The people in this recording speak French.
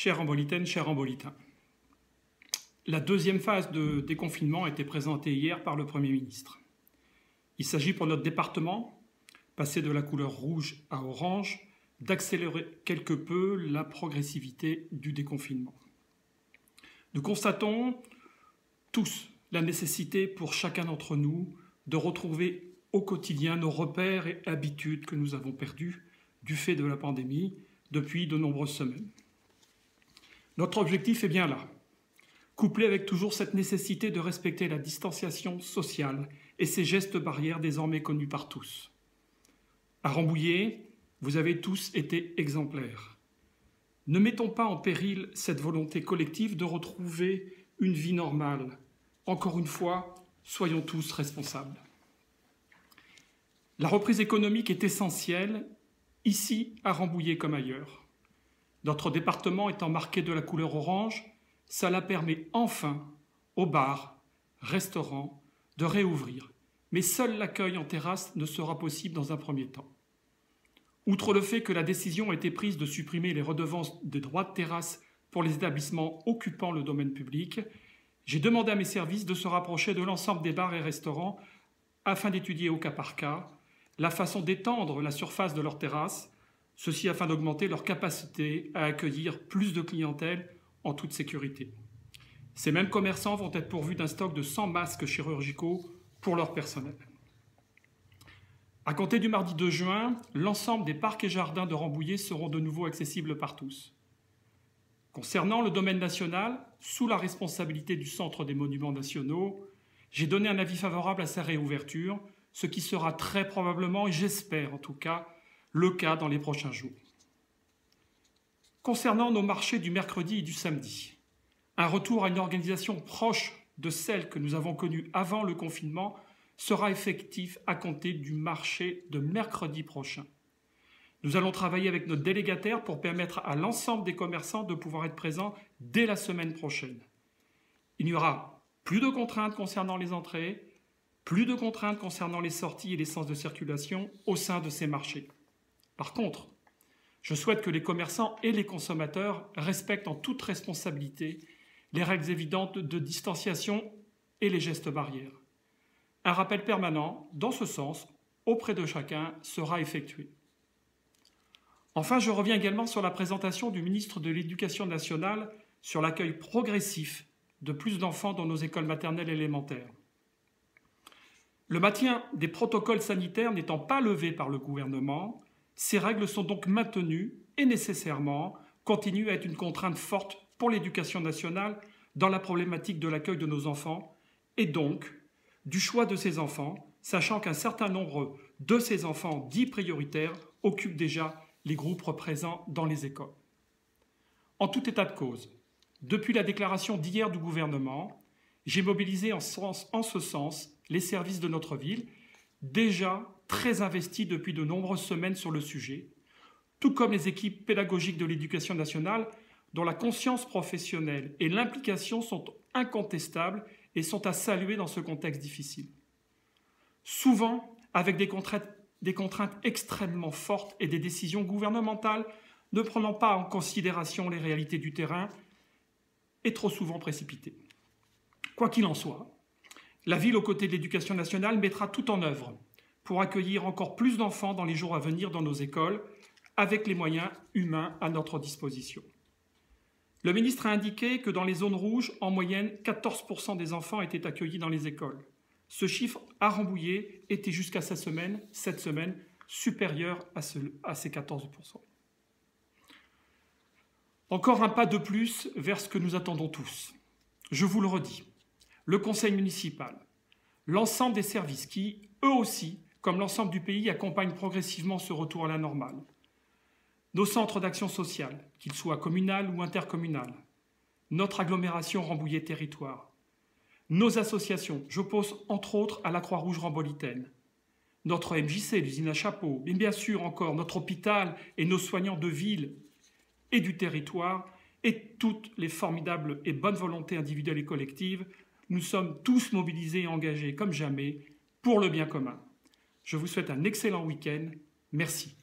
Chère Rambolitaine, chers Rambolitains, la deuxième phase de déconfinement a été présentée hier par le Premier ministre. Il s'agit pour notre département, passé de la couleur rouge à orange, d'accélérer quelque peu la progressivité du déconfinement. Nous constatons tous la nécessité pour chacun d'entre nous de retrouver au quotidien nos repères et habitudes que nous avons perdus du fait de la pandémie depuis de nombreuses semaines. Notre objectif est bien là, couplé avec toujours cette nécessité de respecter la distanciation sociale et ces gestes barrières désormais connus par tous. À Rambouillet, vous avez tous été exemplaires. Ne mettons pas en péril cette volonté collective de retrouver une vie normale. Encore une fois, soyons tous responsables. La reprise économique est essentielle, ici à Rambouillet comme ailleurs. Notre département étant marqué de la couleur orange, cela permet enfin aux bars, restaurants de réouvrir. Mais seul l'accueil en terrasse ne sera possible dans un premier temps. Outre le fait que la décision a été prise de supprimer les redevances de droits de terrasse pour les établissements occupant le domaine public, j'ai demandé à mes services de se rapprocher de l'ensemble des bars et restaurants afin d'étudier au cas par cas la façon d'étendre la surface de leurs terrasses, ceci afin d'augmenter leur capacité à accueillir plus de clientèle en toute sécurité. Ces mêmes commerçants vont être pourvus d'un stock de 100 masques chirurgicaux pour leur personnel. À compter du mardi 2 juin, l'ensemble des parcs et jardins de Rambouillet seront de nouveau accessibles par tous. Concernant le domaine national, sous la responsabilité du Centre des monuments nationaux, j'ai donné un avis favorable à sa réouverture, ce qui sera très probablement, et j'espère en tout cas, le cas dans les prochains jours. Concernant nos marchés du mercredi et du samedi, un retour à une organisation proche de celle que nous avons connue avant le confinement sera effectif à compter du marché de mercredi prochain. Nous allons travailler avec notre délégataire pour permettre à l'ensemble des commerçants de pouvoir être présents dès la semaine prochaine. Il n'y aura plus de contraintes concernant les entrées, plus de contraintes concernant les sorties et les sens de circulation au sein de ces marchés. Par contre, je souhaite que les commerçants et les consommateurs respectent en toute responsabilité les règles évidentes de distanciation et les gestes barrières. Un rappel permanent, dans ce sens, auprès de chacun, sera effectué. Enfin, je reviens également sur la présentation du ministre de l'Éducation nationale sur l'accueil progressif de plus d'enfants dans nos écoles maternelles et élémentaires. Le maintien des protocoles sanitaires n'étant pas levé par le gouvernement, ces règles sont donc maintenues et nécessairement continuent à être une contrainte forte pour l'éducation nationale dans la problématique de l'accueil de nos enfants et donc du choix de ces enfants, sachant qu'un certain nombre de ces enfants dits prioritaires occupent déjà les groupes présents dans les écoles. En tout état de cause, depuis la déclaration d'hier du gouvernement, j'ai mobilisé en ce sens les services de notre ville, déjà très investis depuis de nombreuses semaines sur le sujet, tout comme les équipes pédagogiques de l'éducation nationale dont la conscience professionnelle et l'implication sont incontestables et sont à saluer dans ce contexte difficile. Souvent, avec des contraintes extrêmement fortes et des décisions gouvernementales ne prenant pas en considération les réalités du terrain et trop souvent précipitées. Quoi qu'il en soit, la ville, aux côtés de l'éducation nationale, mettra tout en œuvre pour accueillir encore plus d'enfants dans les jours à venir dans nos écoles, avec les moyens humains à notre disposition. Le ministre a indiqué que dans les zones rouges, en moyenne, 14% des enfants étaient accueillis dans les écoles. Ce chiffre, à Rambouillet, était jusqu'à cette semaine, supérieur à ces 14%. Encore un pas de plus vers ce que nous attendons tous. Je vous le redis, le conseil municipal, l'ensemble des services qui, eux aussi, comme l'ensemble du pays, accompagnent progressivement ce retour à la normale. Nos centres d'action sociale, qu'ils soient communaux ou intercommunaux, notre agglomération Rambouillet Territoire, nos associations, je pense entre autres à la Croix-Rouge rambolitaine, notre MJC, l'usine à chapeau, mais bien sûr encore notre hôpital et nos soignants de ville et du territoire, et toutes les formidables et bonnes volontés individuelles et collectives, nous sommes tous mobilisés et engagés comme jamais pour le bien commun. Je vous souhaite un excellent week-end. Merci.